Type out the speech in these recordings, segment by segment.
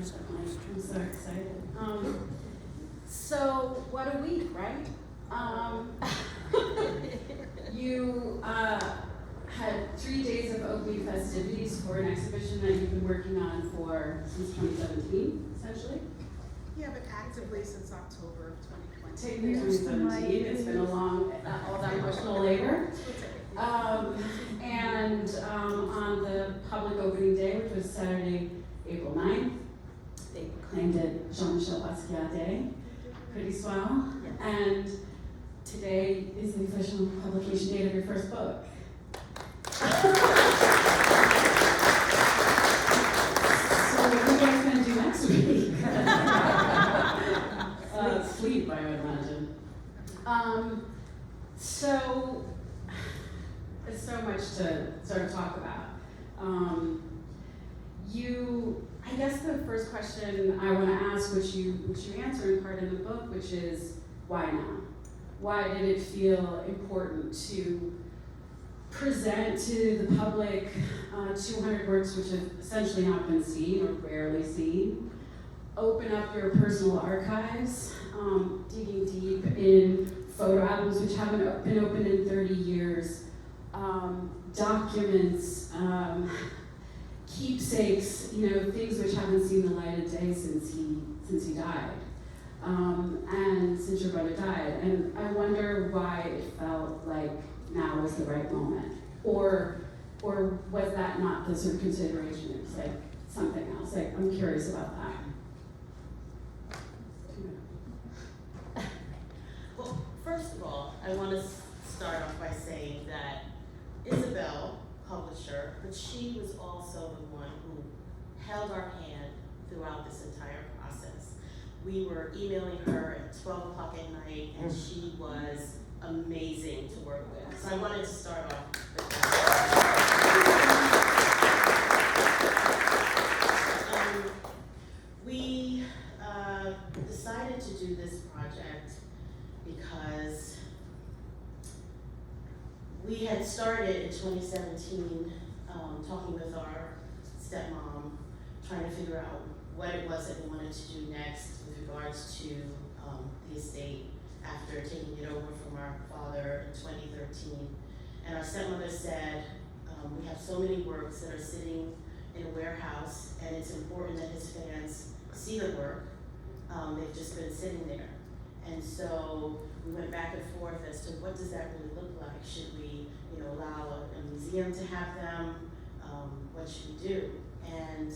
certainly. I'm so excited. So, what a week, right? You had 3 days of opening festivities for an exhibition that you've been working on since 2017, essentially? Yeah, but actively since October of 2020. Technically 2017, it's been a long, all that emotional labor. And on the public opening day, which was Saturday, April 9th, they proclaimed it Jean-Michel Basquiat Day. Pretty swell. Yes. And today is the official publication date of your first book. So what are you guys going to do next week? Sleep, I would imagine. So there's so much to sort of talk about. I guess the first question I want to ask, which you answer in part in the book, which is, why now? Why did it feel important to present to the public 200 works which have essentially not been seen or rarely seen? Open up your personal archives, digging deep in photo albums which haven't been opened in 30 years, documents, keepsakes, things which haven't seen the light of day since he died, and since your brother died. And I wonder why it felt like now was the right moment, or was that not the sort of consideration? It was like something else. Like, I'm curious about that. Well, first of all, I want to start off by saying that Isabel, publisher, but she was also the one who held our hand throughout this entire process. We were emailing her at 12 o'clock at night, and she was amazing to work with. So I wanted to start off with that. We decided to do this project because we had started in 2017 talking with our stepmom, trying to figure out what it was that we wanted to do next with regards to the estate after taking it over from our father in 2013. And our stepmother said, we have so many works that are sitting in a warehouse, and it's important that his fans see the work. They've just been sitting there. And so we went back and forth as to what does that really look like? Should we, allow a museum to have them? What should we do? And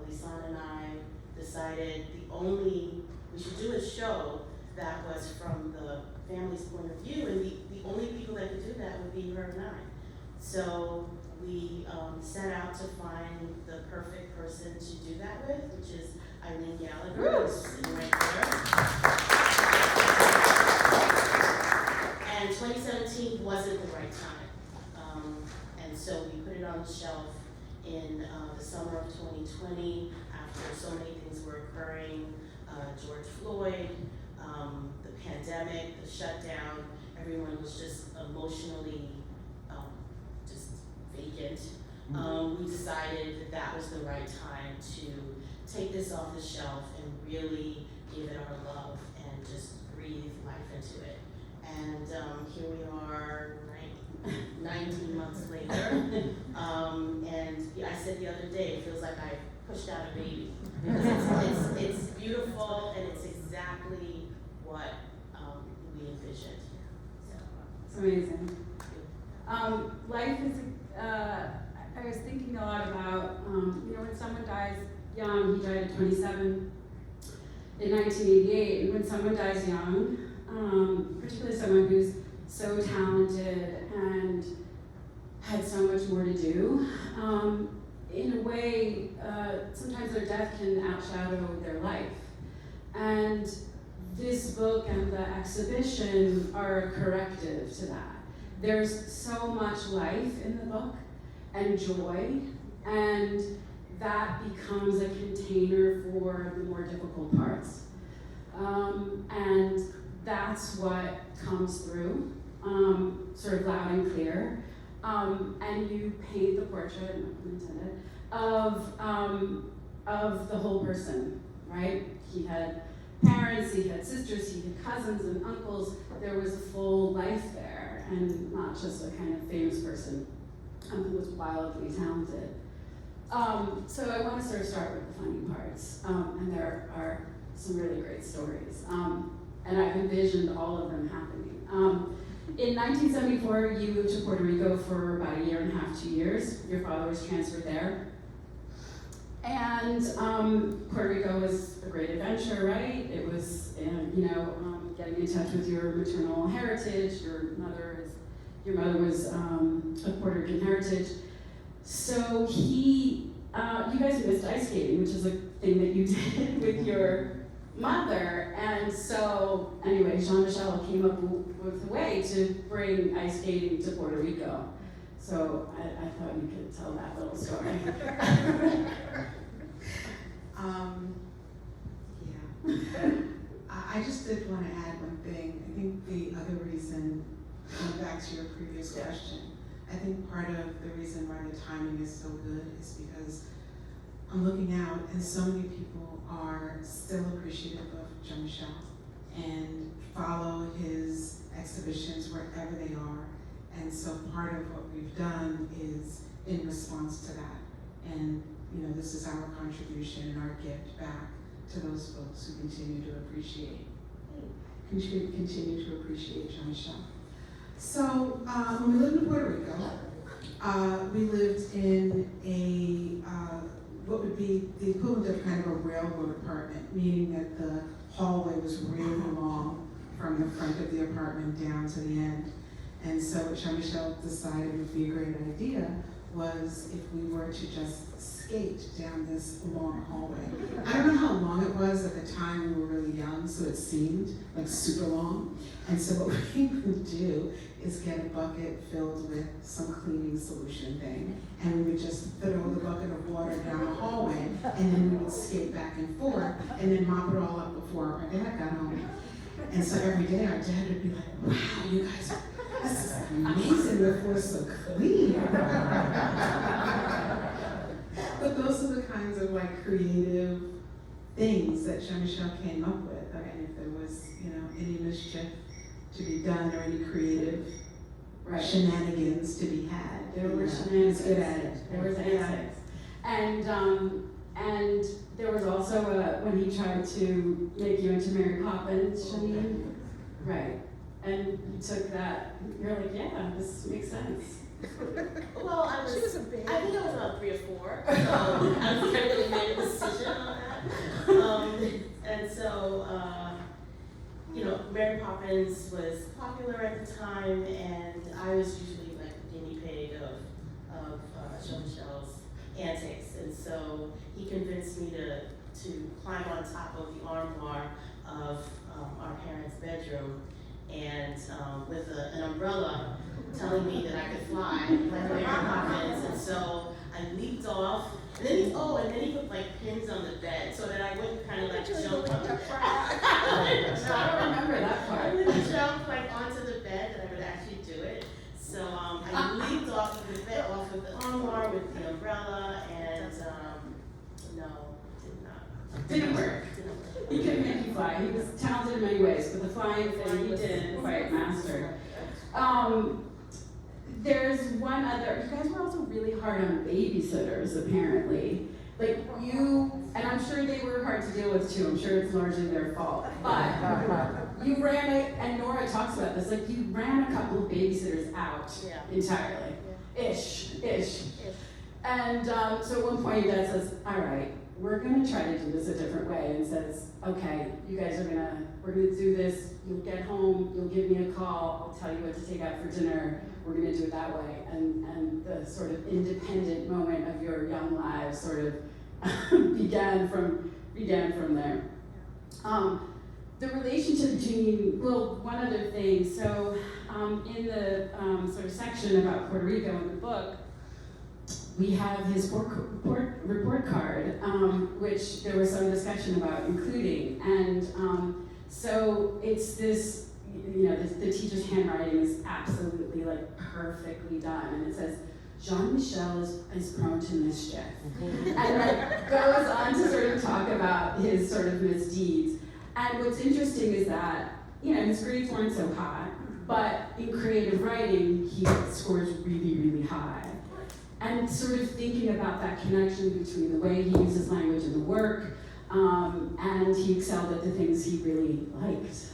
Lisane and I decided we should do a show that was from the family's point of view, and the only people that could do that would be her and I. So we set out to find the perfect person to do that with, which is Irene Gallagher, who's sitting right there. And 2017 wasn't the right time. And so we put it on the shelf in the summer of 2020 after so many things were occurring, George Floyd, the pandemic, the shutdown. Everyone was just emotionally just vacant. We decided that was the right time to take this off the shelf and really give it our love and just breathe life into it. And here we are 19 months later. And I said the other day, it feels like I pushed out a baby. It's beautiful, and it's exactly what we envisioned. It's amazing. Life is, I was thinking a lot about, when someone dies young, he died at 27 in 1988, and when someone dies young, particularly someone who's so talented and had so much more to do, in a way, sometimes their death can outshadow their life. And this book and the exhibition are a corrective to that. There's so much life in the book and joy, and that becomes a container for the more difficult parts. And that's what comes through, sort of loud and clear. And you paint the portrait, no pun intended, of of the whole person, right? He had parents, he had sisters, he had cousins and uncles. There was a full life there, and not just a kind of famous person who was wildly talented. So I want to sort of start with the funny parts, and there are some really great stories. And I've envisioned all of them happening. In 1974, you moved to Puerto Rico for about 1.5 years, 2 years. Your father was transferred there. And Puerto Rico was a great adventure, right? It was, getting in touch with your maternal heritage. Your mother was of Puerto Rican heritage. So you guys missed ice skating, which is a thing that you did with your mother. And so, anyway, Jean-Michel came up with a way to bring ice skating to Puerto Rico. So I thought you could tell that little story. I just did want to add one thing. I think the other reason, going back to your previous question, I think part of the reason why the timing is so good is because I'm looking out and so many people are still appreciative of Jean-Michel and follow his exhibitions wherever they are. And so part of what we've done is in response to that. And this is our contribution and our gift back to those folks who continue to appreciate Jean-Michel. So when we lived in Puerto Rico, we lived in what would be the equivalent of kind of a railroad apartment, meaning that the hallway was really long from the front of the apartment down to the end. And so what Jean-Michel decided would be a great idea was if we were to just skate down this long hallway. I don't know how long it was at the time. We were really young, so it seemed like super long. And so what we would do is get a bucket filled with some cleaning solution thing, and we would just throw the bucket of water down the hallway, and then we would skate back and forth, and then mop it all up before our dad got home. And so every day our dad would be like, wow, you guys, this is amazing, the floor's so clean. But those are the kinds of creative things that Jean-Michel came up with. And if there was, any mischief to be done or any creative shenanigans to be had. There were shenanigans. Good at it. There was antics. And there was also when he tried to make you into Mary Poppins, Jeanine. Right. And you took that, you're like, yeah, this makes sense. Well, She was a baby. I think I was about 3 or 4, so I don't think I really made a decision on that. And so, Mary Poppins was popular at the time, and I was usually like the guinea pig of Jean-Michel's antics. And so he convinced me to climb on top of the armoire of our parents' bedroom, and with an umbrella, telling me that I could fly like Mary Poppins. And so I leaped off, and then he put pins on the bed so that I wouldn't kind of jump up. I don't remember that part. I wouldn't jump onto the bed, that I would actually do it. So I leaped off of the bed, off of the armoire with the umbrella, and no, did not. Didn't work. He couldn't make you fly. He was talented in many ways, but the flying thing he didn't quite master. There's one other, you guys were also really hard on babysitters, apparently. And I'm sure they were hard to deal with too, I'm sure it's largely their fault. But you ran and Nora talks about this, you ran a couple of babysitters out entirely. Ish. And so at one point your dad says, all right, we're gonna try to do this a different way, and says, okay, you guys we're gonna do this, you'll get home, you'll give me a call, I'll tell you what to take out for dinner, we're gonna do it that way. And the sort of independent moment of your young lives sort of began from there. The relationship between, one other thing, so in the sort of section about Puerto Rico in the book, we have his report card, which there was some discussion about including. And so it's this, the teacher's handwriting is absolutely perfectly done. And it says, Jean-Michel is prone to mischief. And like, goes on to sort of talk about his sort of misdeeds. And what's interesting is that, you know, his grades weren't so high, but in creative writing, he scores really, really high. And sort of thinking about that connection between the way he uses language in the work, and he excelled at the things he really liked.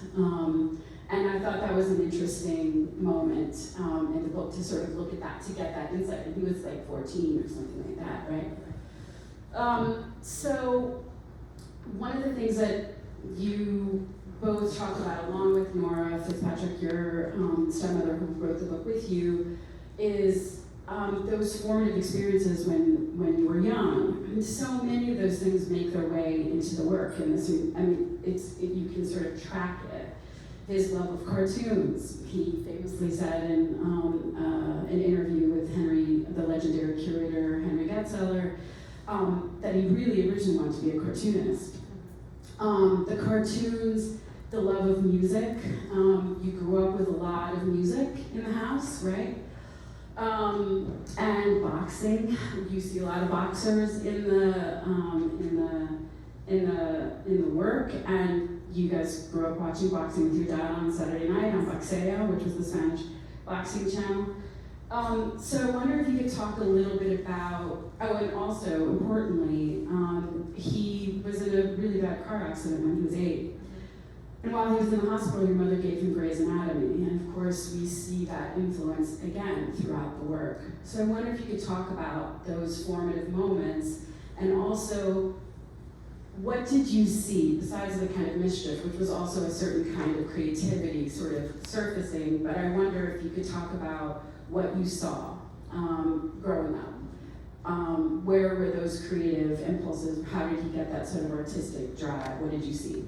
And I thought that was an interesting moment in the book to sort of look at that, to get that insight. And he was like 14 or something like that, right? So one of the things that you both talk about, along with Nora Fitzpatrick, your stepmother who wrote the book with you, is those formative experiences when you were young. And so many of those things make their way into the work. And this, I mean, you can sort of track it. His love of cartoons. He famously said in an interview with the legendary curator Henry Getzeller, that he really originally wanted to be a cartoonist. The cartoons, the love of music. You grew up with a lot of music in the house, right? And boxing. You see a lot of boxers in the work, and you guys grew up watching boxing with your dad on Saturday night on Boxeo, which was the Spanish boxing channel. So I wonder if you could talk a little bit about, and also, importantly, he was in a really bad car accident when he was 8. And while he was in the hospital, your mother gave him Grey's Anatomy, and of course we see that influence again throughout the work. So I wonder if you could talk about those formative moments, and also, what did you see, besides the kind of mischief, which was also a certain kind of creativity sort of surfacing, but I wonder if you could talk about what you saw growing up. Where were those creative impulses? How did he get that sort of artistic drive? What did you see?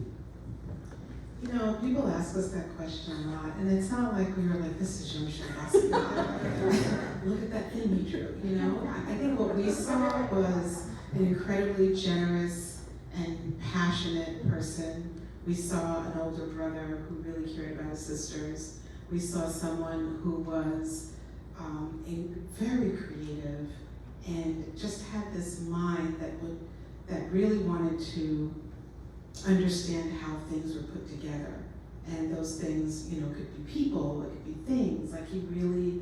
You know, people ask us that question a lot, and it's not like we were like, this is Jean-Michel Basquiat. Look at that thing he drew, you know? I think what we saw was an incredibly generous and passionate person. We saw an older brother who really cared about his sisters. We saw someone who was very creative and just had this mind that really wanted to understand how things were put together. And those things, you know, could be people, it could be things. Like he really,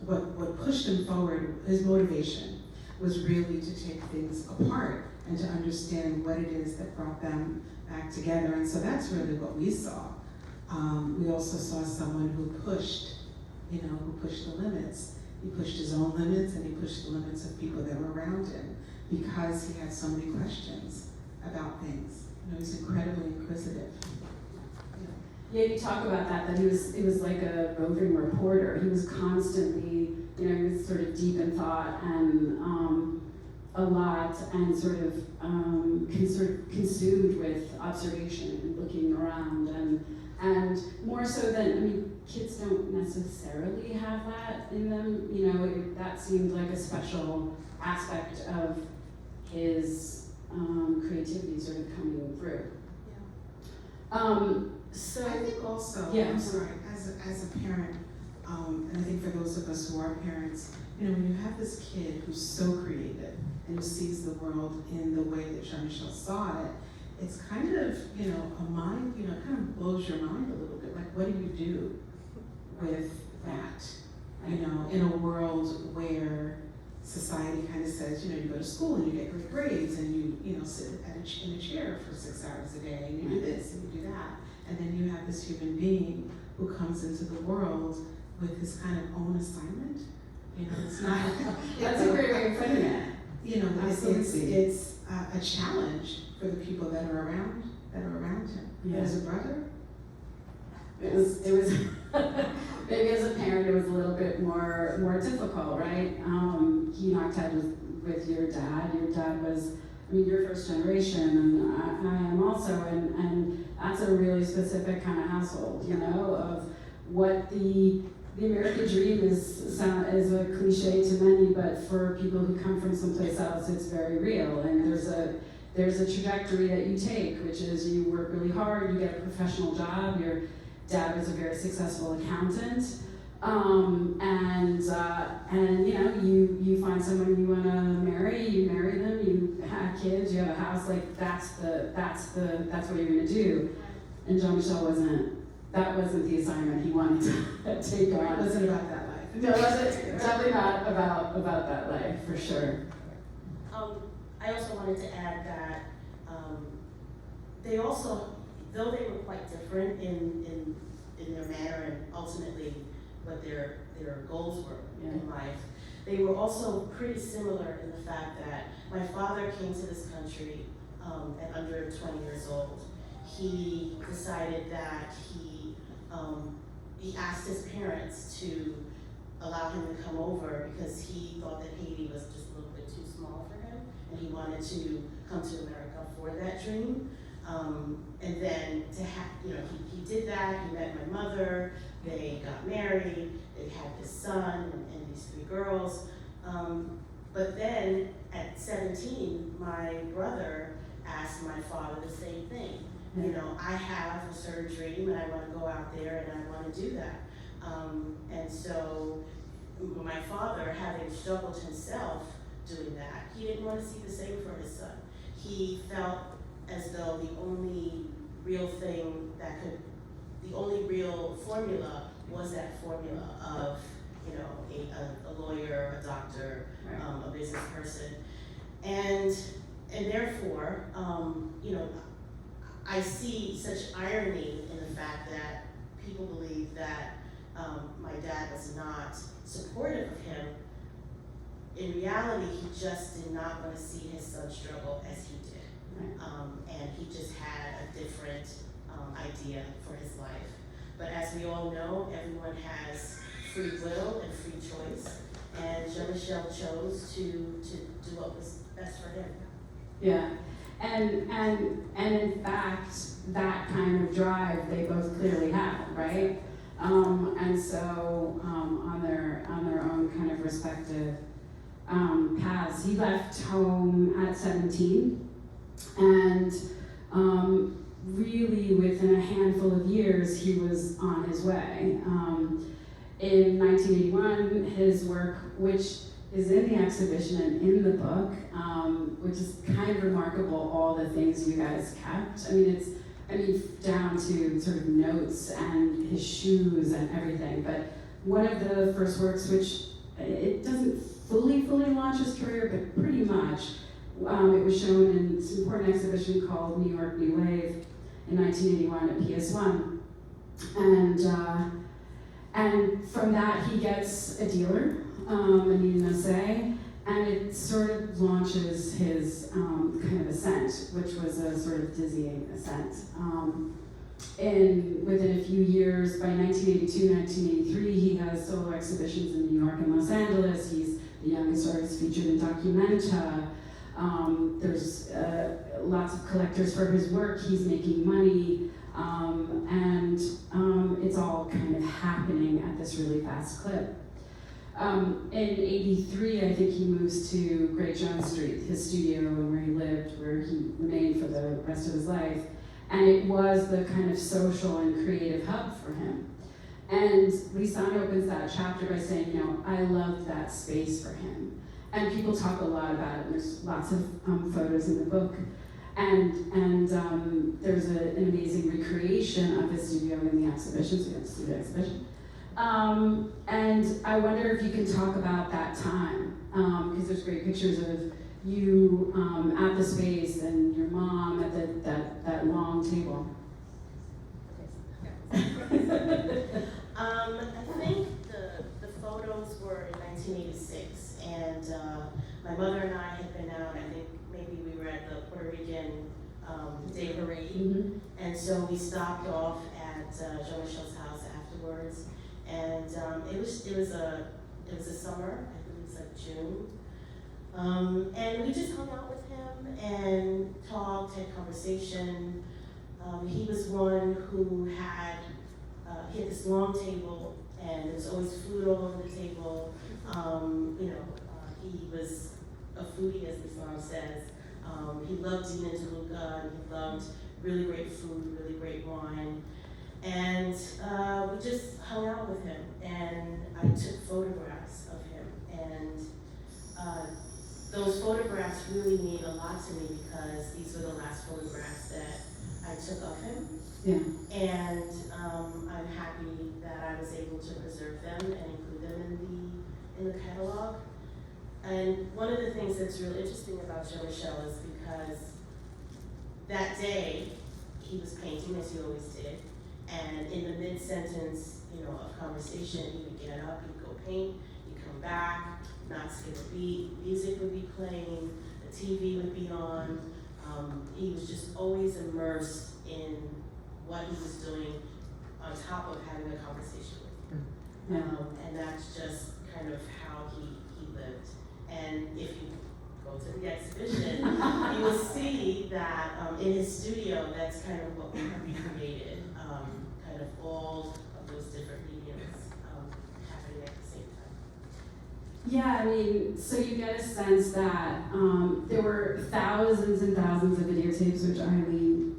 what pushed him forward, his motivation, was really to take things apart and to understand what it is that brought them back together. And so that's really what we saw. We also saw someone who pushed the limits. He pushed his own limits, and he pushed the limits of people that were around him, because he had so many questions about things. You know, he's incredibly inquisitive. Yeah, you talk about that it was like a roving reporter. He was constantly, you know, he was sort of deep in thought and a lot, and sort of consumed with observation and looking around, and more so than, I mean, kids don't necessarily have that in them, you know, that seemed like a special aspect of his creativity sort of coming through. Yeah. So I think also, yeah. I'm sorry, as a parent, and I think for those of us who are parents, you know, when you have this kid who's so creative and who sees the world in the way that Jean-Michel saw it, it's kind of, you know, a mind, you know, it kind of blows your mind a little bit. Like, what do you do with that? You know, in a world where society kind of says, you know, you go to school and you get great grades and you know, sit in a chair for 6 hours a day and you do this and you do that. And then you have this human being who comes into the world with his kind of own assignment. You know, it's not. That's a great way of putting it. You know, it's a challenge for the people that are around him. Yeah. As a brother, It was maybe as a parent it was a little bit more difficult, right? You knocked heads with your dad. Your dad was, I mean, you're first generation, and I am also, and that's a really specific kind of household, you know, of what the American dream is a cliche to many, but for people who come from someplace else, it's very real. And there's a trajectory that you take, which is you work really hard, you get a professional job, dad was a very successful accountant. And you know, you find someone you want to marry, you marry them, you have kids, you have a house, like that's what you're gonna do. And Jean-Michel that wasn't the assignment he wanted to take on. It wasn't about that life. No, it wasn't definitely not about that life, for sure. I also wanted to add that they also, though they were quite different in their manner and ultimately what their goals were in life, they were also pretty similar in the fact that my father came to this country at under 20 years old. He decided that he asked his parents to allow him to come over because he thought that Haiti was just a little bit too small for him, and he wanted to come to America for that dream. And then to have, you know, he did that, he met my mother, they got married, they had this son and these 3 girls. But then at 17, my brother asked my father the same thing. You know, I have a certain dream and I want to go out there and I want to do that. And so my father, having struggled himself doing that, he didn't want to see the same for his son. He felt as though the only real thing that could, the only real formula was that formula of, you know, a lawyer, a doctor, a business person. And therefore, you know, I see such irony in the fact that people believe that my dad was not supportive of him. In reality, he just did not want to see his son struggle as he did. And he just had a different idea for his life. But as we all know, everyone has free will and free choice. And Jean-Michel chose to do what was best for him. Yeah. And in fact, that kind of drive they both clearly had, right? And so on their own kind of respective paths. He left home at 17, and really within a handful of years he was on his way. In 1981, his work, which is in the exhibition and in the book, which is kind of remarkable, all the things you guys kept. I mean, down to sort of notes and his shoes and everything. But one of the first works, which it doesn't fully launch his career, but pretty much, it was shown in this important exhibition called New York New Wave in 1981 at PS1. And from that he gets a dealer, Anita Nosé, and it sort of launches his kind of ascent, which was a sort of dizzying ascent. Within a few years, by 1982, 1983, he has solo exhibitions in New York and Los Angeles. He's the youngest artist featured in Documenta. There's lots of collectors for his work. He's making money, and it's all kind of happening at this really fast clip. In 83, I think he moves to Great Jones Street, his studio and where he lived, where he remained for the rest of his life. And it was the kind of social and creative hub for him. And Lisane opens that chapter by saying, you know, I loved that space for him. And people talk a lot about it, and there's lots of photos in the book. And there's an amazing recreation of his studio in the exhibition, so we have to see the exhibition. And I wonder if you can talk about that time, because there's great pictures of you at the space and your mom at that long table. I think the photos were in 1986, and my mother and I had been out. I think maybe we were at the Puerto Rican Day Parade, and so we stopped off at Jean-Michel's house afterwards, and it was a summer. I think it was like June. And we just hung out with him and talked, had conversation. He was one who had this long table, and there was always food all over the table. He was a foodie, as Lisane says. He loved Dina DeLuca, and he loved really great food, really great wine. And we just hung out with him, and I took photographs of him. And those photographs really mean a lot to me because these were the last photographs that I took of him. Yeah. And I'm happy that I was able to preserve them and include them in the catalog. And one of the things that's really interesting about Jean-Michel is because that day he was painting, as he always did, and in the mid-sentence, of conversation, he would get up, he'd go paint, he'd come back, not skip a beat, music would be playing, the TV would be on. He was just always immersed in what he was doing on top of having a conversation with you. And that's just kind of how he lived. And if you go to the exhibition, you will see that in his studio, that's kind of what we recreated, kind of all of those different mediums happening at the same time. Yeah, I mean, so you get a sense that there were thousands and thousands of videotapes, which Eileen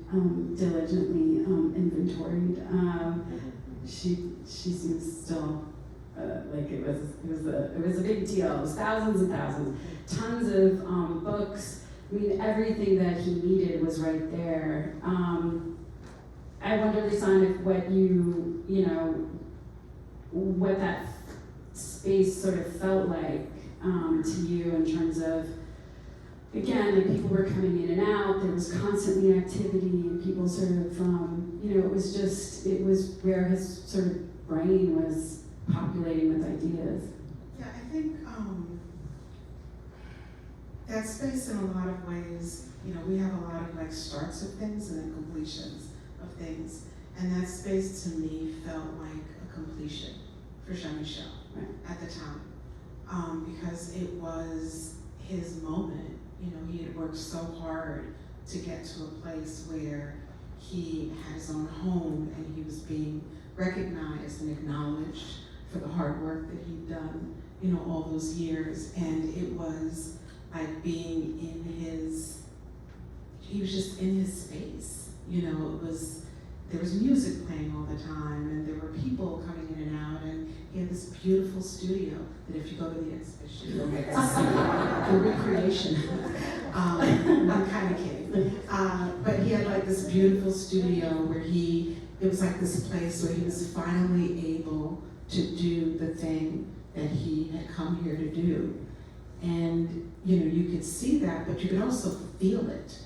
diligently inventoried. She seems still like it was a big deal. It was thousands and thousands, tons of books. I mean, everything that he needed was right there. I wonder, Lisane, if what that space sort of felt like to you in terms of, again, like people were coming in and out, there was constantly activity, and people sort of, it was where his sort of brain was populating with ideas. Yeah, I think that space in a lot of ways, we have a lot of like starts of things and then completions of things. And that space to me felt like a completion for Jean-Michel at the time. Because it was his moment. He had worked so hard to get to a place where he had his own home and he was being recognized and acknowledged for the hard work that he'd done, all those years. And it was like being he was just in his space. There was music playing all the time, and there were people coming in and out, and he had this beautiful studio that if you go to the exhibition, you'll get to see the recreation. I'm kind of kidding. But he had like this beautiful studio where it was like this place where he was finally able to do the thing that he had come here to do. And, you could see that, but you could also feel it,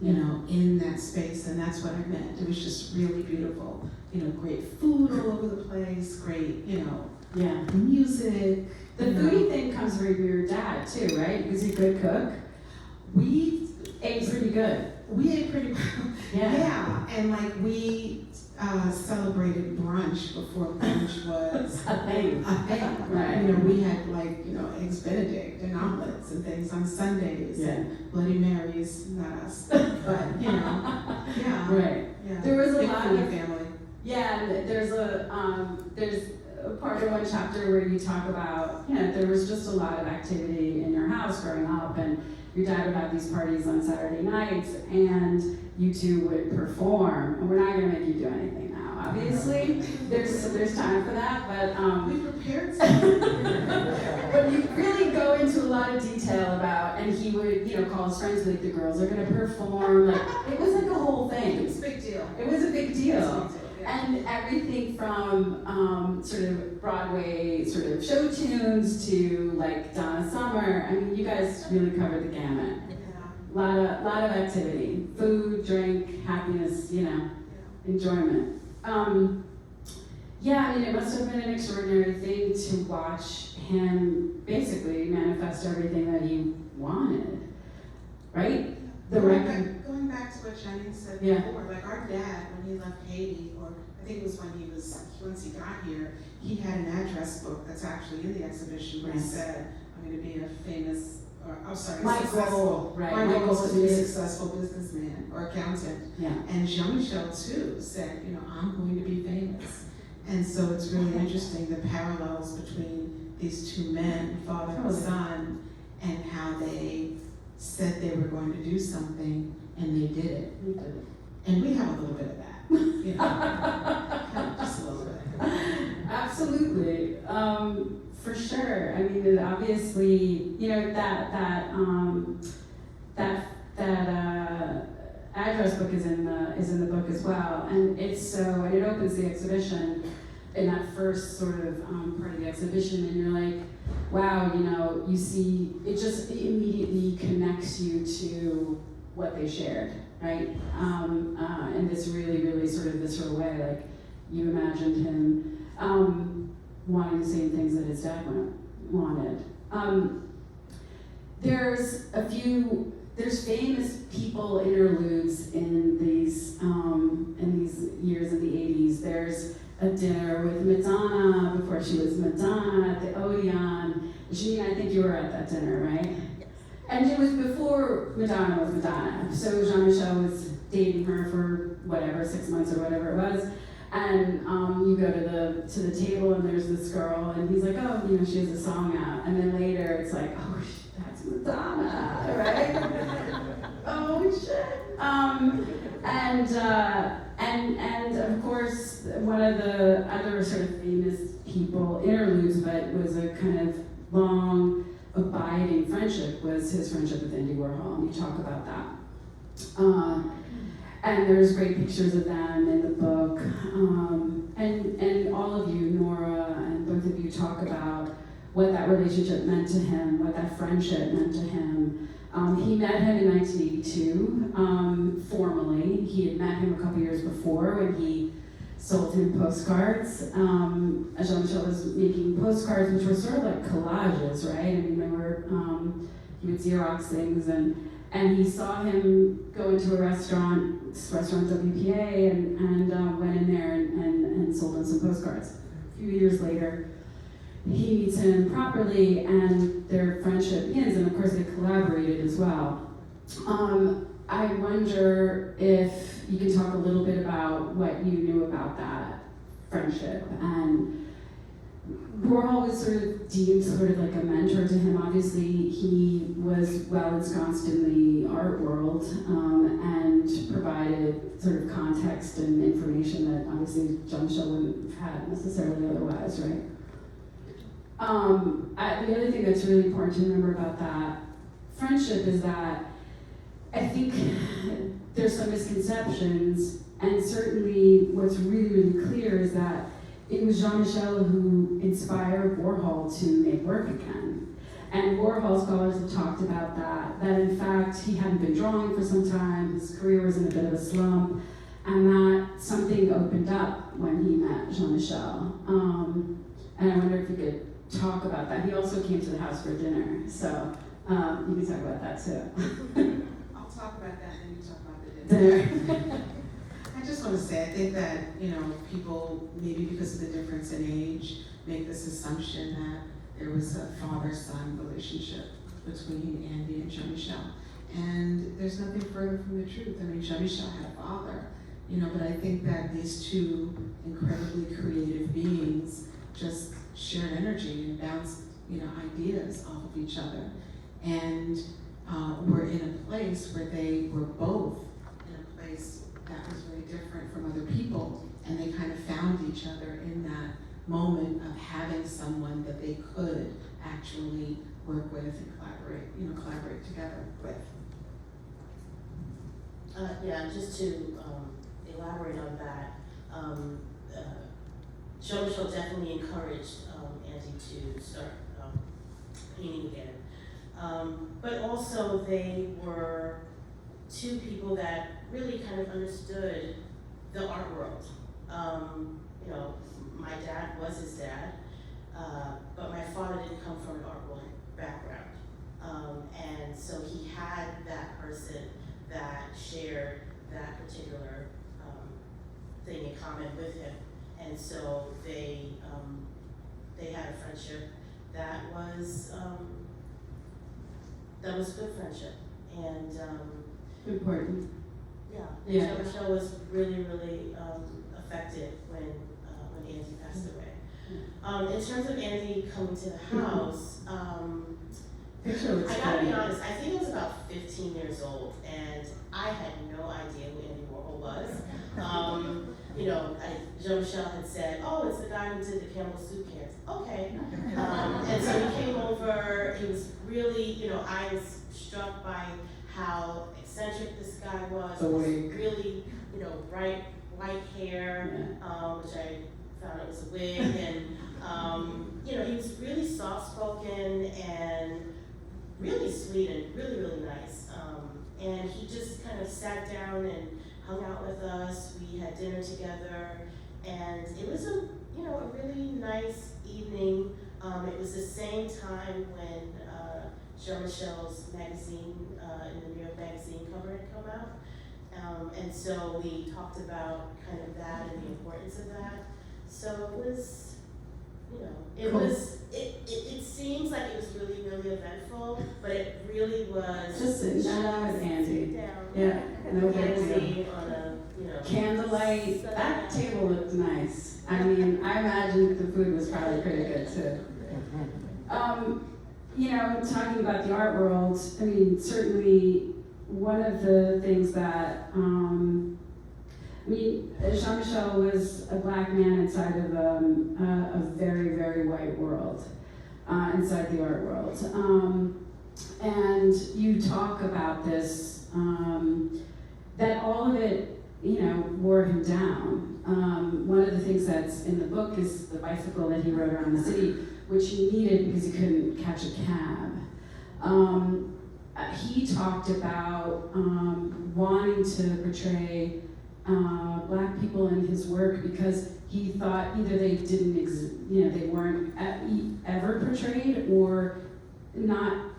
in that space, and that's what I meant. It was just really beautiful. Great food all over the place, great, music. The foodie thing comes from your dad too, right? Was he a good cook? We ate pretty good. We ate pretty well. Yeah. And like we celebrated brunch before brunch was a thing. Right. We had like, eggs Benedict and omelets and things on Sundays and Bloody Marys, not us. But yeah. Right. Yeah. There was a big lot food of family. Yeah, and there's a part of one chapter where you talk about, there was just a lot of activity in your house growing up, and your dad would have these parties on Saturday nights, and you two would perform. And we're not going to make you do anything now, obviously. There's time for that, but we prepared something. but you really go into a lot of detail about, and he would, call his friends, like the girls are going to perform. Like it was like a whole thing. It was a big deal. It was a big deal. It was a big deal. And everything from sort of Broadway sort of show tunes to like Donna Summer. I mean, you guys really covered the gamut. Yeah. Lot of activity, food, drink, happiness, enjoyment. Yeah, I mean, it must have been an extraordinary thing to watch him basically manifest everything that he wanted, right? Going back to what Jeanine said Yeah. before, like our dad, when he left Haiti, or I think it was once he got here, he had an address book that's actually in the exhibition where he said, I'm going to be a famous, successful. Right. My goal is to be a successful businessman or accountant. Yeah. And Jean-Michel too said, I'm going to be famous. And so it's really interesting the parallels between these two men, father and son, and how they said they were going to do something and they did it. And we have a little bit of that. You know, just a little bit. Absolutely, for sure. I mean, it obviously, you know, that address book is in the book as well, and and it opens the exhibition in that first sort of part of the exhibition, and you're like, wow, you know, you see, it immediately connects you to what they shared, right? In this really, really sort of visceral way, like you imagined him wanting the same things that his dad wanted. There's famous people interludes in these years in the 80s. There's a dinner with Madonna before she was Madonna at the Odeon. Jeanine, I think you were at that dinner, right? Yes. And it was before Madonna was Madonna. So Jean-Michel was dating her for whatever, 6 months or whatever it was. And you go to the table and there's this girl and he's like, oh, you know, she has a song out. And then later it's like, oh, that's Madonna, right? Oh shit. And of course, one of the other sort of famous people interludes, but was a kind of long, abiding friendship, was his friendship with Andy Warhol, and you talk about that. And there's great pictures of them in the book. And all of you, Nora, and both of you talk about what that relationship meant to him, what that friendship meant to him. He met him in 1982, formally. He had met him a couple years before when he sold him postcards. Jean-Michel was making postcards, which were sort of like collages, right? I mean, they were, he would Xerox things, and he saw him go into a restaurant WPA, and went in there and sold him some postcards. A few years later, he meets him properly, and their friendship begins, and of course they collaborated as well. I wonder if you can talk a little bit about what you knew about that friendship. And Warhol was sort of deemed sort of like a mentor to him. Obviously, he was well ensconced in the art world, and provided sort of context and information that obviously Jean-Michel wouldn't have had necessarily otherwise, right? The other thing that's really important to remember about that friendship is that I think there's some misconceptions, and certainly what's really, really clear is that it was Jean-Michel who inspired Warhol to make work again. And Warhol scholars have talked about that in fact he hadn't been drawing for some time, his career was in a bit of a slump, and that something opened up when he met Jean-Michel. And I wonder if you could talk about that. He also came to the house for dinner, so you can talk about that too. I'll talk about that and then you talk about the dinner. Dinner. I just want to say, I think that, you know, people, maybe because of the difference in age, make this assumption that there was a father-son relationship between Andy and Jean-Michel. And there's nothing further from the truth. I mean, Jean-Michel had a father, you know, but I think that these two incredibly creative beings just shared energy and bounced, you know, ideas off of each other. And were in a place where they were both in a place that was very different from other people, and they kind of found each other in that moment of having someone that they could actually work with and collaborate together with. Yeah, just to elaborate on that, Jean-Michel definitely encouraged Andy to start painting again. But also they were two people that really kind of understood the art world. You know, my dad was his dad, but my father didn't come from an art world background. And so he had that person that shared that particular thing in common with him. And so they had a friendship that was good friendship. And Important. yeah, Yeah. Jean-Michel was really, really affected when Andy passed away. In terms of Andy coming to the house, Picture looks I gotta be good. honest, I think I was about 15 years old, and I had no idea who Andy Warhol was. Jean-Michel had said, oh, it's the guy who did the Campbell soup cans. Okay. And so he came over, he was really, I was struck by how eccentric this guy was. The wig. Really, bright white hair, which I found it was a wig, and he was really soft-spoken and really sweet and really, really nice. And he just kind of sat down and hung out with us. We had dinner together, and it was a really nice evening. It was the same time when Jean-Michel's magazine, in the New York Magazine cover had come out. And so we talked about kind of that and the importance of that. So it was, it seems like it was really, really eventful, but it really was Just sitting down with Andy. Sit down. Yeah, no big deal. Andy on a, Candlelight, that table looked nice. I mean, I imagine the food was probably pretty good too. Talking about the art world, I mean, certainly one of the things that, Jean-Michel was a black man inside of a very, very white world, inside the art world. And you talk about this, that all of it, wore him down. One of the things that's in the book is the bicycle that he rode around the city, which he needed because he couldn't catch a cab. He talked about wanting to portray black people in his work because he thought either they didn't they weren't ever portrayed or not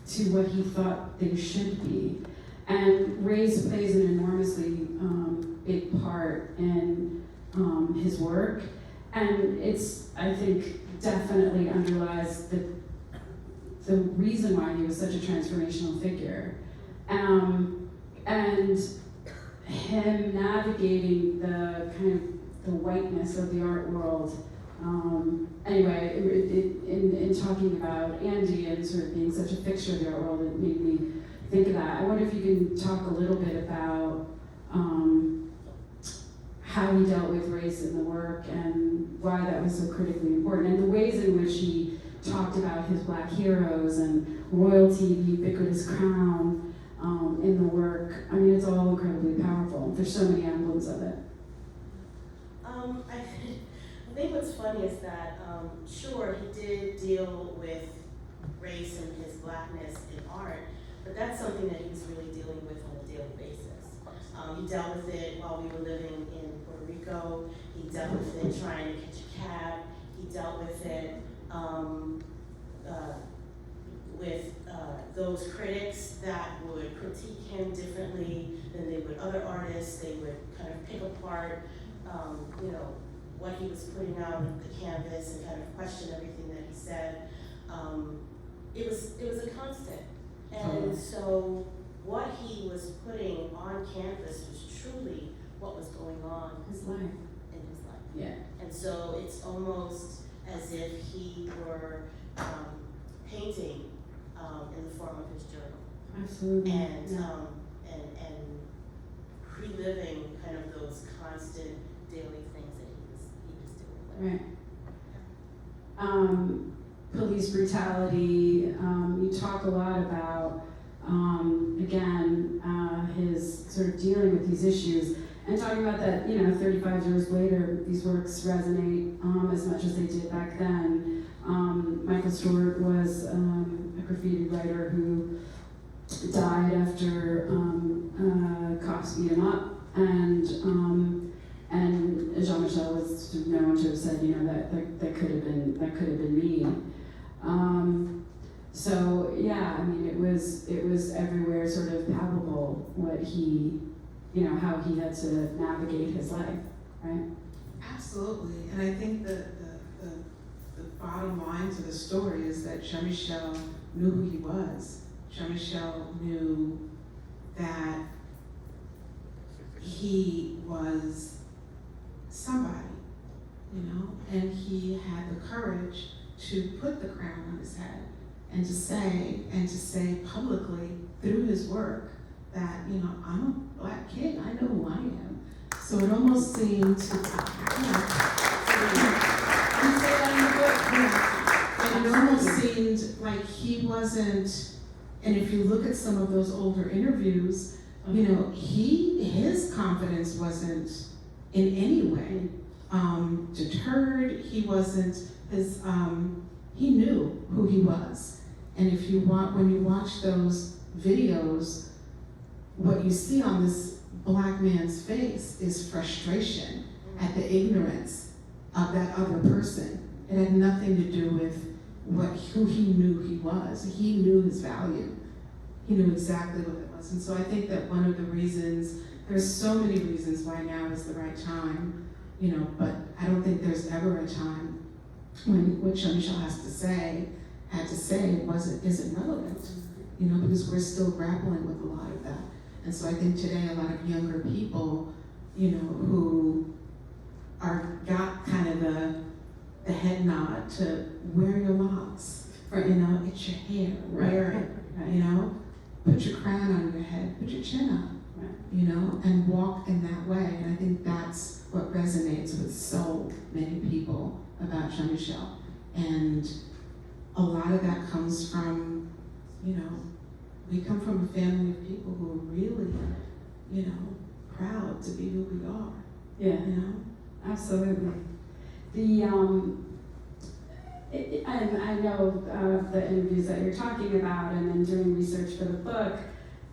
to what he thought they should be. And race plays an enormously big part in his work, and it's, I think, definitely underlies the reason why he was such a transformational figure. And him navigating the kind of the whiteness of the art world. Anyway, in talking about Andy and sort of being such a fixture of the art world, it made me think of that. I wonder if you can talk a little bit about how he dealt with race in the work and why that was so critically important, and the ways in which he talked about his black heroes and royalty, the ubiquitous crown in the work. I mean, it's all incredibly powerful. There's so many emblems of it. I think what's funny is that, sure, he did deal with race and his blackness in art, but that's something that he was really dealing with on a daily basis. He dealt with it while we were living in Puerto Rico. He dealt with it trying to catch a cab. He dealt with it with those critics that would critique him differently than they would other artists. They would kind of pick apart, what he was putting out on the canvas and kind of question everything that he said. It was a constant. And so what he was putting on canvas was truly what was going on His life. in his life. Yeah. And so it's almost as if he were painting in the form of his journal. Absolutely. And reliving kind of those constant daily things that he was dealing with. Right. Police brutality. You talk a lot about, again, his sort of dealing with these issues and talking about that, 35 years later, these works resonate as much as they did back then. Michael Stewart was a graffiti writer who died after cops beat him up, and Jean-Michel was known to have said, that could have been me. So yeah, I mean, it was everywhere, sort of palpable what he, how he had to navigate his life, right? Absolutely, and I think the bottom line to the story is that Jean-Michel knew who he was. Jean-Michel knew that he was somebody, and he had the courage to put the crown on his head and to say publicly through his work that, I'm a black kid, I know who I am. So it almost seemed to, You say that in the book? and it almost seemed like he wasn't, and if you look at some of those older interviews, his confidence wasn't in any way deterred. He wasn't, he knew who he was. And when you watch those videos, what you see on this black man's face is frustration at the ignorance of that other person. It had nothing to do with who he knew he was. He knew his value. He knew exactly what it was. And so I think that one of the reasons, there's so many reasons why now is the right time, but I don't think there's ever a time when what Jean-Michel had to say isn't relevant, because we're still grappling with a lot of that. And so I think today a lot of younger people, who got kind of the head nod to wear your locks, Right. It's your hair, wear it, put your crown on your head, put your chin up, Right. and walk in that way. And I think that's what resonates with so many people about Jean-Michel. And a lot of that comes from, we come from a family of people who are really, proud to be who we are, Yeah. Absolutely. And I know the interviews that you're talking about, and then doing research for the book,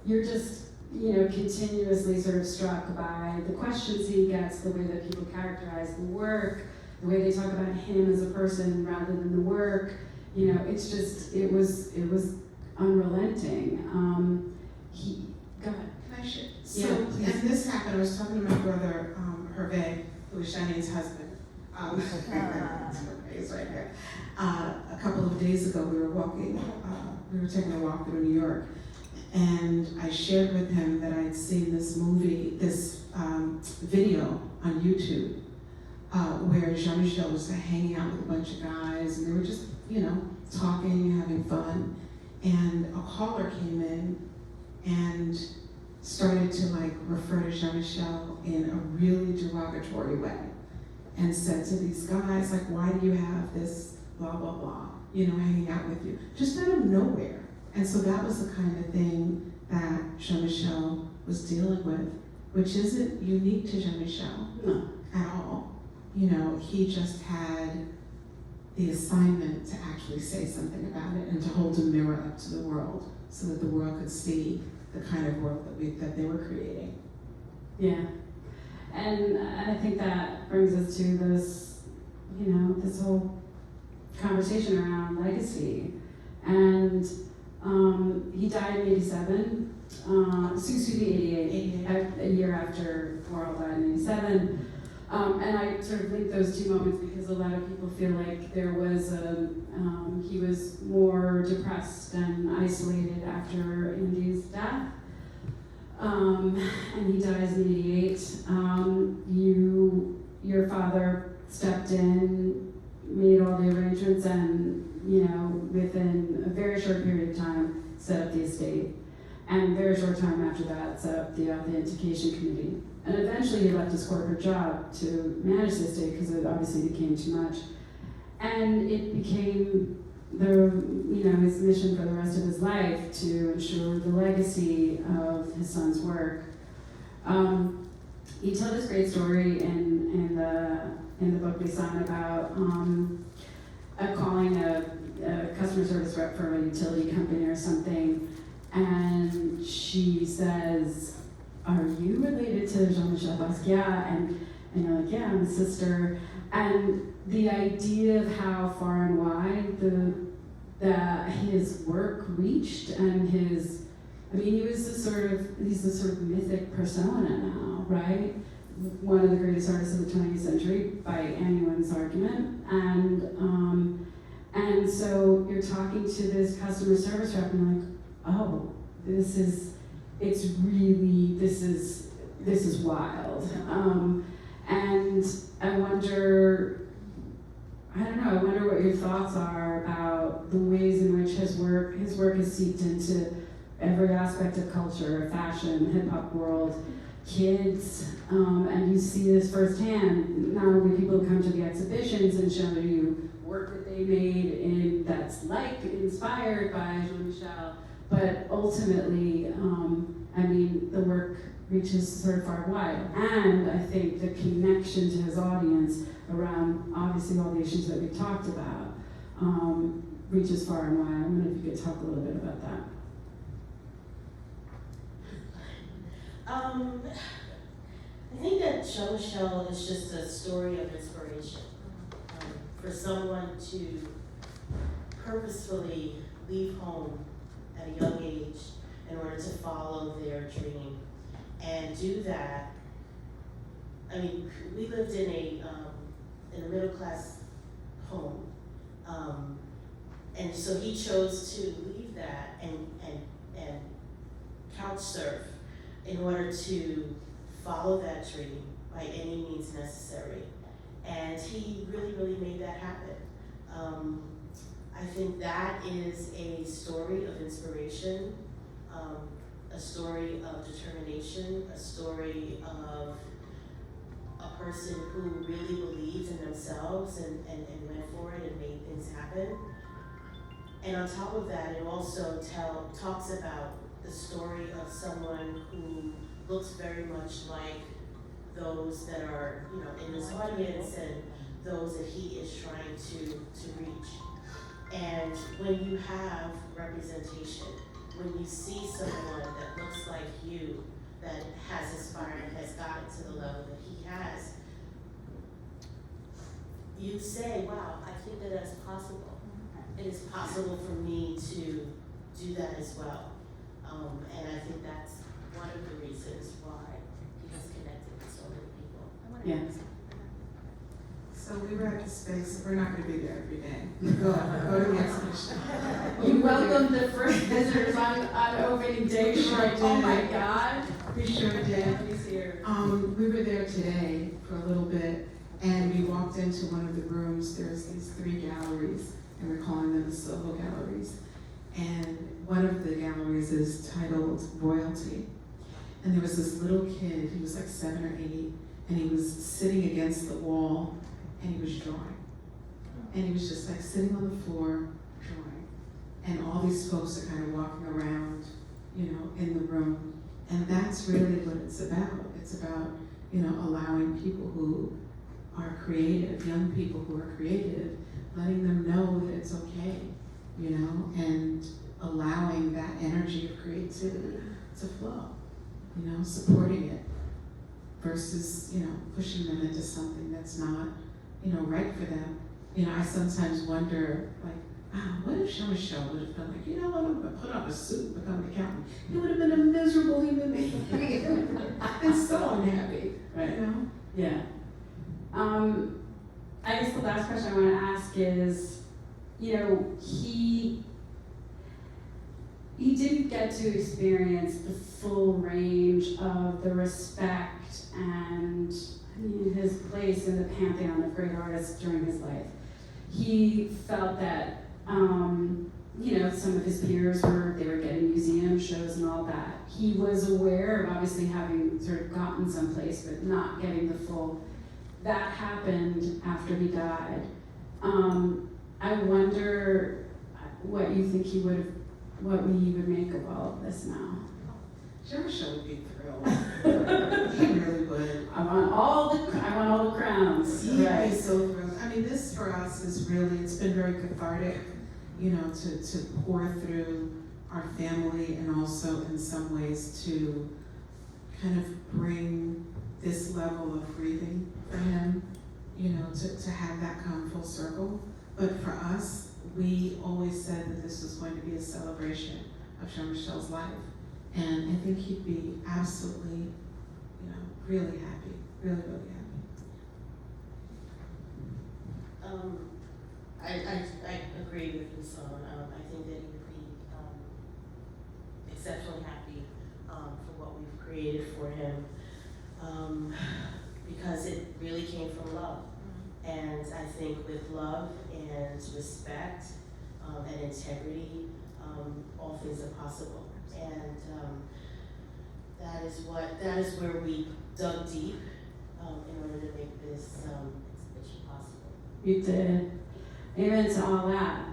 you're just, continuously sort of struck by the questions he gets, the way that people characterize the work, the way they talk about him as a person rather than the work. It's just, it was unrelenting. Go ahead. Can I share? Yeah, So, please. and this happened, I was talking to my brother, Hervé, who is Janine's husband. He's right here. A couple of days ago, we were taking a walk through New York, and I shared with him that I'd seen this video on YouTube, where Jean-Michel was hanging out with a bunch of guys, and they were just, talking, having fun, and a caller came in and started to refer to Jean-Michel in a really derogatory way, and said to these guys, why do you have this blah, blah, blah, hanging out with you? Just out of nowhere. And so that was the kind of thing that Jean-Michel was dealing with, which isn't unique to Jean-Michel at all. He just had the assignment to actually say something about it and to hold a mirror up to the world so that the world could see the kind of world that they were creating. Yeah. And I think that brings us to this, this whole conversation around legacy. And he died in 87, 88, a year after Warhol died in 87. And I sort of link those two moments because a lot of people feel like there was he was more depressed and isolated after Andy's death. And he dies in 88. Your father stepped in, made all the arrangements, and within a very short period of time, set up the estate. And a very short time after that, set up the authentication committee. And eventually he left his corporate job to manage the estate because it obviously became too much. And it became his mission for the rest of his life to ensure the legacy of his son's work. He told this great story in the book Lisane about calling a customer service rep for a utility company or something, and she says, "Are you related to Jean-Michel Basquiat?" And you're like, "Yeah, I'm his sister." And the idea of how far and wide that his work reached, and he's the sort of mythic persona now, right? One of the greatest artists of the 20th century by anyone's argument, and so you're talking to this customer service rep and you're like, oh, this is wild. And I wonder what your thoughts are about the ways in which his work has seeped into every aspect of culture, fashion, hip hop world, kids, and you see this firsthand. Not only people who come to the exhibitions and show you work that they made that's like inspired by Jean-Michel, but ultimately, I mean, the work reaches sort of far and wide. And I think the connection to his audience around obviously all the issues that we talked about reaches far and wide. I wonder if you could talk a little bit about that. I think that Jean-Michel is just a story of inspiration for someone to purposefully leave home at a young age in order to follow their dream and do that. I mean, we lived in a middle class home, and so he chose to leave that and couch surf in order to follow that dream by any means necessary. And he really, really made that happen. I think that is a story of inspiration, a story of determination, a story of a person who really believed in themselves and went for it and made things happen. And on top of that, it also talks about the story of someone who looks very much like those that are, you know, in this audience and those that he is trying to reach. And when you have representation, when you see someone that looks like you, that has aspired and has gotten to the level that he has, you say, wow, I think that that's possible. It is possible for me to do that as well. And I think that's one of the reasons why he has connected with so many people. Yeah. So we were at the space, we're not gonna be there every day. Go to the exhibition. You welcomed the first visitors on opening day. Oh my God. We sure did. He's here. We were there today for a little bit, and we walked into one of the rooms. There's these 3 galleries, and we're calling them the solo galleries. And one of the galleries is titled Royalty. And there was this little kid, he was like 7 or 8, and he was sitting against the wall, and he was drawing. And he was just like sitting on the floor, drawing. And all these folks are kind of walking around, you know, in the room. And that's really what it's about. It's about, you know, allowing people who are creative, young people who are creative, letting them know that it's okay, you know, and allowing that energy of creativity to flow, you know, supporting it versus, you know, pushing them into something that's not, you know, right for them. You know, I sometimes wonder, like, what if Jean-Michel would have been like, you know what, I'm gonna put on a suit and become an accountant. He would have been a miserable human being and so unhappy, Right. you know? Yeah. I guess the last question I want to ask is, you know, he didn't get to experience the full range of the respect and his place in the pantheon of great artists during his life. He felt that, you know, some of his peers were getting museum shows and all that. He was aware of obviously having sort of gotten someplace, but not getting the full. That happened after he died. I wonder what you think he would make of all of this now. Jean-Michel would be thrilled. He really would. I want all the crowns. He'd Right. be so thrilled. I mean, this for us is really, it's been very cathartic, you know, to pour through our family and also in some ways to kind of bring this level of grieving for him, you know, to have that come full circle. But for us, we always said that this was going to be a celebration of Jean-Michel's life. And I think he'd be absolutely, you know, really happy, really, really happy. I agree with you, Son. I think that he would be exceptionally happy for what we've created for him, because it really came from love. And I think with love and respect and integrity, all things are possible. And that is where we dug deep in order to make this exhibition possible. You did. Amen to all that.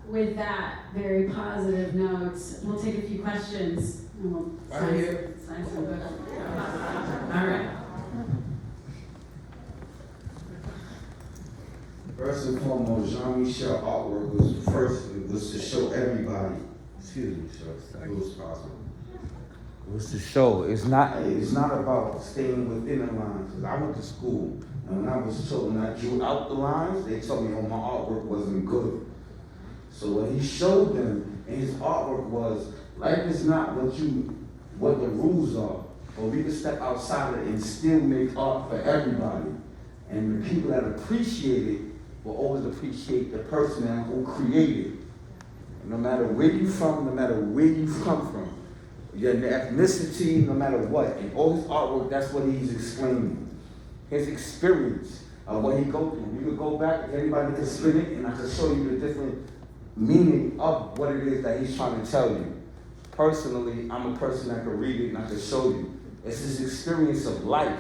With that very positive note, we'll take a few questions and we'll sign some books. All right. First and foremost, Jean-Michel artwork was to show everybody. Excuse me, sir. It was possible. It was to show. It's not about staying within the lines. Cause I went to school, and when I was told when I drew out the lines, they told me, "Oh, my artwork wasn't good." So what he showed them in his artwork was life is not what the rules are, but we can step outside of it and still make art for everybody. And the people that appreciate it will always appreciate the person who created it. No matter where you're from, no matter where you've come from, your ethnicity, no matter what. And all his artwork, that's what he's explaining. His experience of what he go through. You could go back, anybody can spin it, and I can show you the different meaning of what it is that he's trying to tell you. Personally, I'm a person that can read it and I can show you. It's his experience of life,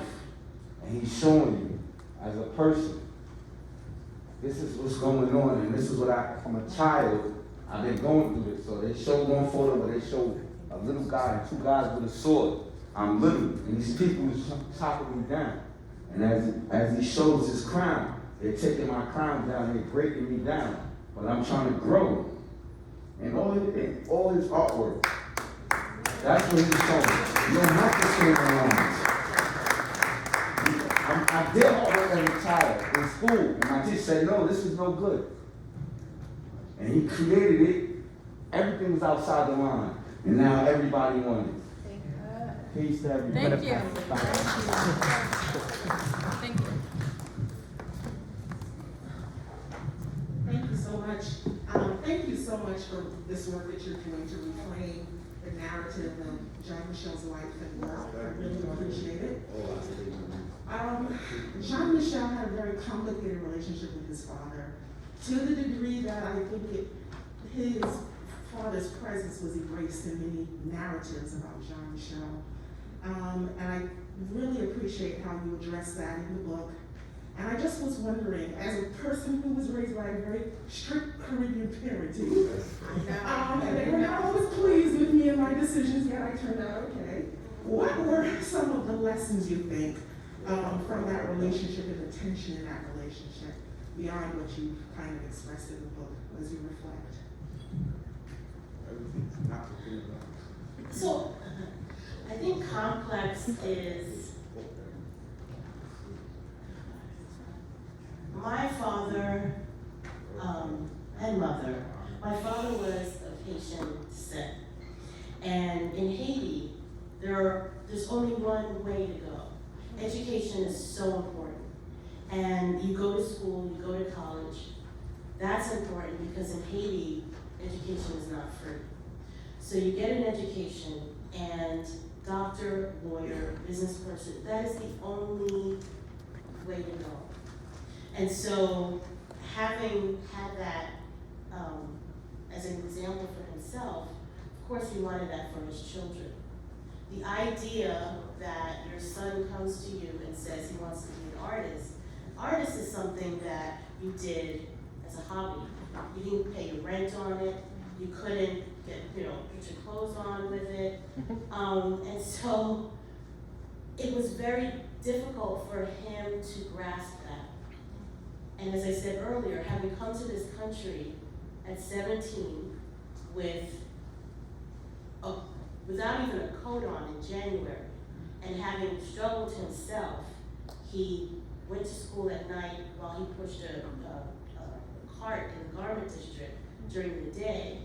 and he's showing you as a person. This is what's going on, and this is what from a child, I've been going through this. So they showed one photo where they showed a little guy and two guys with a sword. I'm little, and these people is chopping me down. And as he shows his crown, they're taking my crown down, they're breaking me down. But I'm trying to grow. And all his artwork, that's what he's showing. You don't have to stay around. I did artwork as a child in school, and my teacher said, "No, this is no good." And he created it. Everything was outside the line, and now everybody wants it. Peace to everybody. Thank you. Thank you. Thank you so much. Thank you so much for this work that you're doing to reclaim the narrative of Jean-Michel's life and work. I really appreciate it. Jean-Michel had a very complicated relationship with his father, to the degree that I think his father's presence was erased in many narratives about Jean-Michel. And I really appreciate how you address that in the book. And I just was wondering, as a person who was raised by a very strict Caribbean parenting, and they were not always pleased with me and my decisions, yet I turned out okay. What were some of the lessons you think from that relationship and the tension in that relationship, beyond what you kind of expressed in the book as you reflect? So, I think complex is my father and mother. My father was of Haitian descent, and in Haiti, there's only one way to go. Education is so important, and you go to school, you go to college. That's important because in Haiti, education is not free. So you get an education, and doctor, lawyer, business person, that is the only way to go. And so having had that as an example for himself, of course he wanted that for his children. The idea that your son comes to you and says he wants to be an artist is something that you did as a hobby. You didn't pay your rent on it, you couldn't put your clothes on with it. And so it was very difficult for him to grasp that. And as I said earlier, having come to this country at 17 without even a coat on in January, and having struggled himself, he went to school at night while he pushed a cart in the garment district during the day.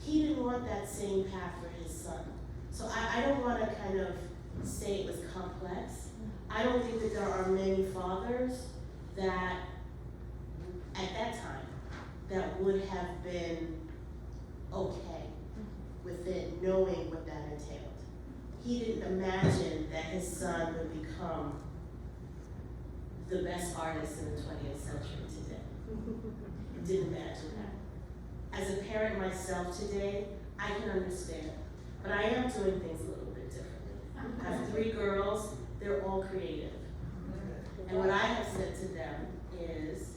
He didn't want that same path for his son. So I don't want to kind of say it was complex. I don't think that there are many fathers that, at that time, that would have been okay with it, knowing what that entailed. He didn't imagine that his son would become the best artist in the 20th century today. He didn't imagine that. as a parent myself today, I can understand, but I am doing things a little bit differently. I have 3 girls, they're all creative. And what I have said to them is,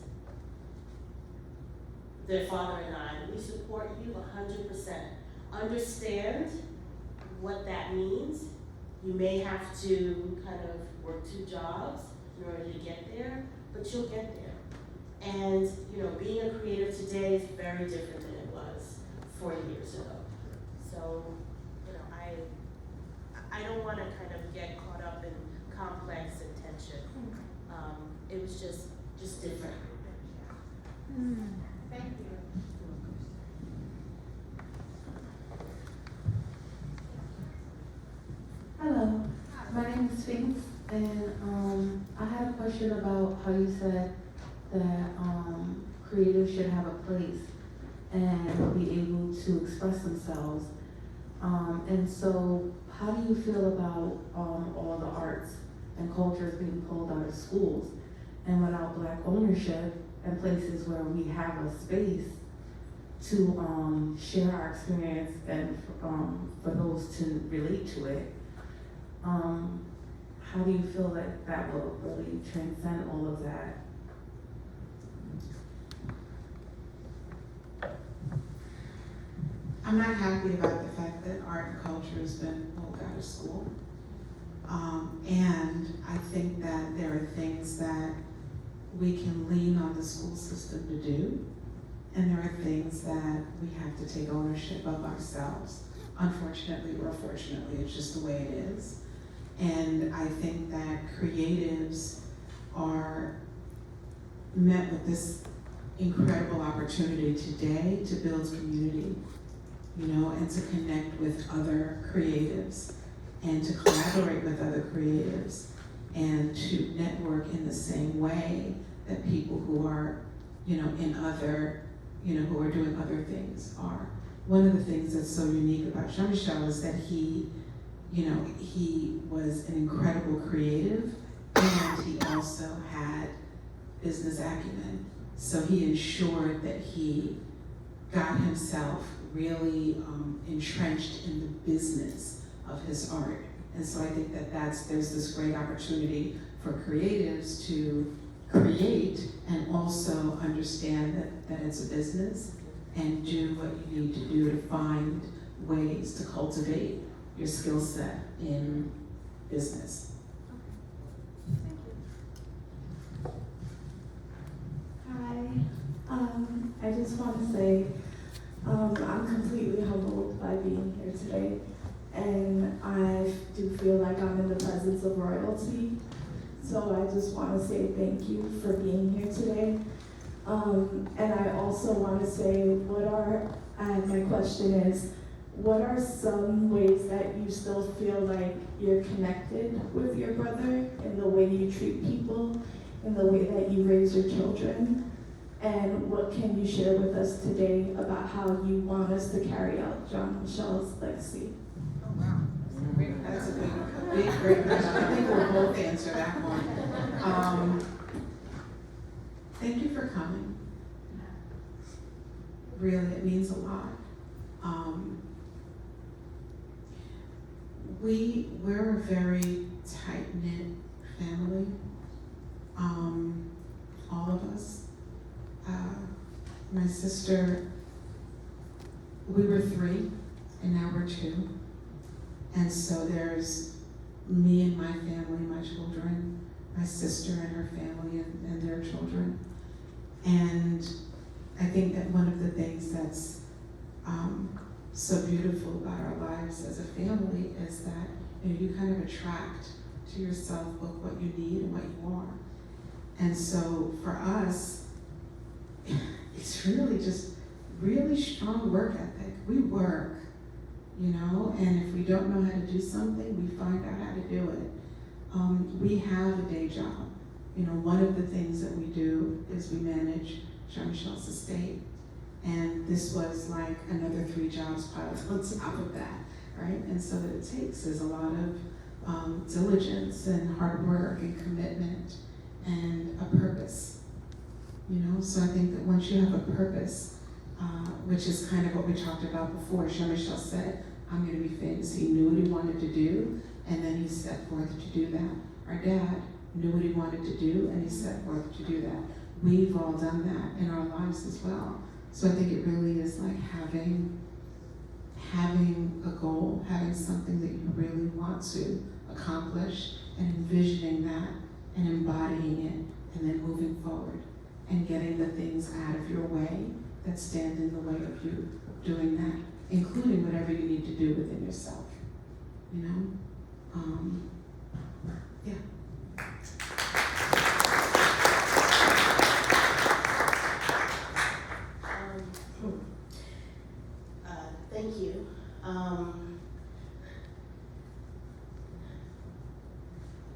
their father and I, we support you 100%. Understand what that means. You may have to kind of work 2 jobs in order to get there, but you'll get there. And, you know, being a creative today is very different than it was 40 years ago. So, you know, I don't want to kind of get caught up in complex and tension. It was just different. Thank you. Hello, my name is Sphinx, and I had a question about how you said that creatives should have a place and be able to express themselves. And so, how do you feel about all the arts and cultures being pulled out of schools, and without Black ownership and places where we have a space to share our experience and for those to relate to it? How do you feel like that will really transcend all of that? I'm not happy about the fact that art and culture has been pulled out of school. And I think that there are things that we can lean on the school system to do, and there are things that we have to take ownership of ourselves. Unfortunately or fortunately, it's just the way it is. And I think that creatives are met with this incredible opportunity today to build community, you know, and to connect with other creatives and to collaborate with other creatives and to network in the same way that people who are, you know, in other, you know, who are doing other things are. One of the things that's so unique about Jean-Michel is that he, you know, he was an incredible creative and he also had business acumen. So he ensured that he got himself really entrenched in the business of his art. And so I think that there's this great opportunity for creatives to create and also understand that it's a business and do what you need to do to find ways to cultivate your skill set in business. Hi, I just want to say I'm completely humbled by being here today, and I do feel like I'm in the presence of royalty. So I just want to say thank you for being here today. And I also want to say, my question is, what are some ways that you still feel like you're connected with your brother in the way you treat people, in the way that you raise your children? And what can you share with us today about how you want us to carry out Jean-Michel's legacy? Oh, wow. That's a big, great question. I think we'll both answer that one. Thank you for coming. Really, it means a lot. We're a very tight-knit family, all of us. My sister, we were 3, and now we're 2. And so there's me and my family, my children, my sister and her family and their children. And I think that one of the things that's so beautiful about our lives as a family is that, you know, you kind of attract to yourself both what you need and what you want. And so for us, it's really just really strong work ethic. We work, you know, and if we don't know how to do something, we find out how to do it. We have a day job. You know, one of the things that we do is we manage Jean-Michel's estate. And this was like another 3 jobs piled on top of that, right? And so what it takes is a lot of diligence and hard work and commitment and a purpose, you know? So I think that once you have a purpose, which is kind of what we talked about before. Jean-Michel said, I'm gonna be famous. He knew what he wanted to do, and then he set forth to do that. Our dad knew what he wanted to do, and he set forth to do that. We've all done that in our lives as well. So I think it really is like having a goal, having something that you really want to accomplish, and envisioning that, and embodying it, and then moving forward, and getting the things out of your way that stand in the way of you doing that, including whatever you need to do within yourself, you know? Yeah. Thank you.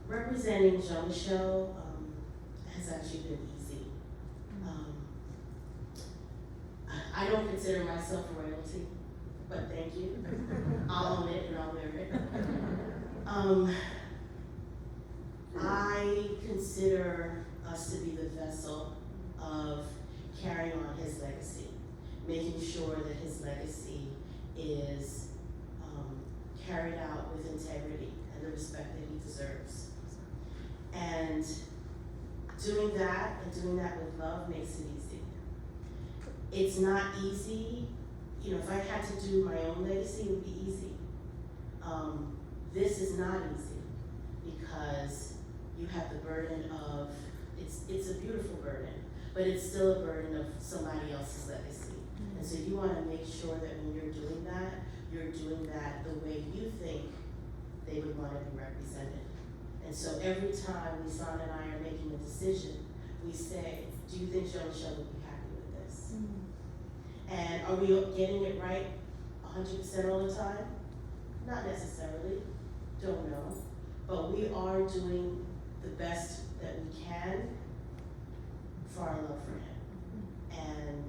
Representing Jean-Michel has actually been easy. I don't consider myself royalty, but thank you. I'll own it and I'll wear it. I consider us to be the vessel of carrying on his legacy, making sure that his legacy is carried out with integrity and the respect that he deserves. And doing that, and doing that with love, makes it easy. It's not easy. You know, if I had to do my own legacy, it would be easy. This is not easy because you have the burden of, it's a beautiful burden, but it's still a burden of somebody else's legacy. And so you want to make sure that when you're doing that the way you think they would want to be represented. And so every time Lisane and I are making a decision, we say, do you think Jean-Michel would be happy with this? And are we getting it right 100% all the time? Not necessarily, don't know. But we are doing the best that we can for our love for him. And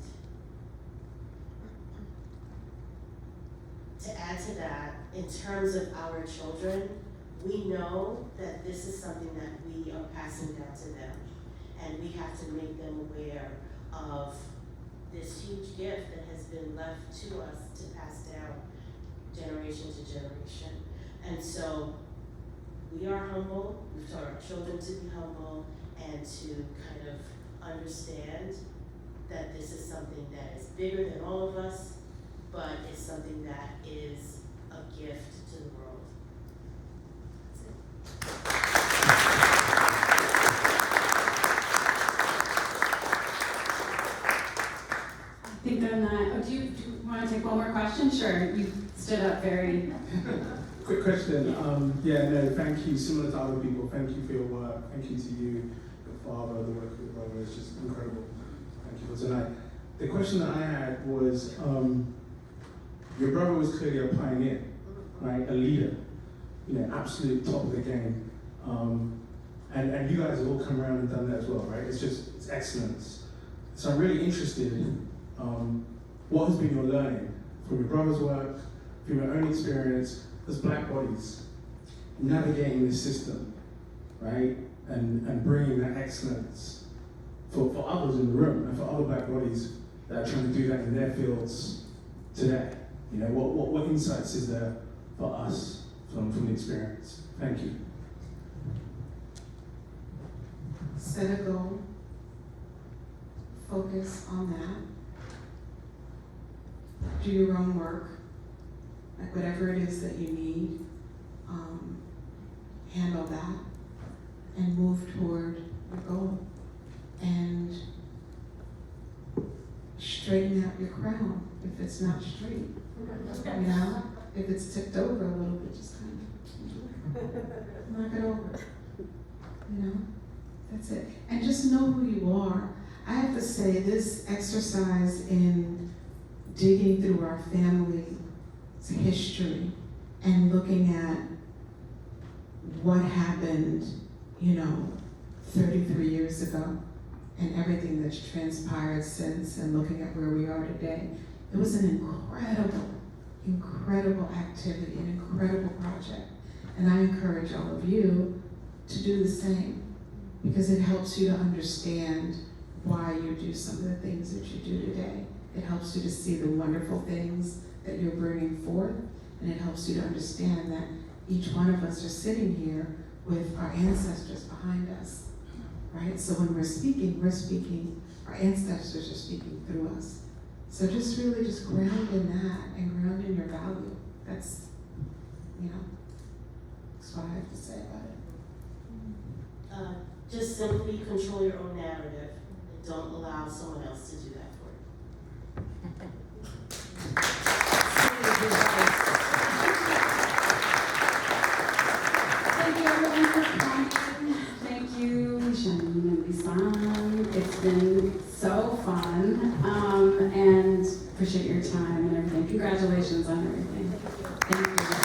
to add to that, in terms of our children, we know that this is something that we are passing down to them. And we have to make them aware of this huge gift that has been left to us to pass down generation to generation. And so we are humble. We've taught our children to be humble and to kind of understand that this is something that is bigger than all of us, but it's something that is a gift to the world. That's it. I think on that, do you want to take one more question? Sure, you stood up very. Quick question. Thank you. Similar to other people, thank you for your work. Thank you to you, your father, the work of your brother. It's just incredible. Thank you for tonight. The question that I had was, your brother was clearly a pioneer, right? A leader, absolute top of the game. And you guys have all come around and done that as well, right? It's excellence. So I'm really interested in what has been your learning from your brother's work, from your own experience as Black bodies, navigating this system, right? And bringing that excellence for others in the room and for other Black bodies that are trying to do that in their fields today. What insights is there for us from the experience? Thank you. Set a goal, focus on that, do your own work, like whatever it is that you need, handle that, and move toward your goal. And straighten out your crown if it's not straight. If it's tipped over a little bit, just kind of knock it over. That's it. And just know who you are. I have to say, this exercise in digging through our family's history and looking at what happened, 33 years ago, and everything that's transpired since, and looking at where we are today, it was an incredible activity, an incredible project. And I encourage all of you to do the same, because it helps you to understand why you do some of the things that you do today, It helps you to see the wonderful things that you're bringing forth, and it helps you to understand that each one of us are sitting here with our ancestors behind us, right? So when we're speaking, our ancestors are speaking through us. So just really just ground in that and ground in your value. That's, that's what I have to say about it. Just simply control your own narrative and don't allow someone else to do that for you. Thank you everyone for coming. Thank you, Jeanine and Lisane. It's been so fun, and appreciate your time and everything. Congratulations on everything. Thank you.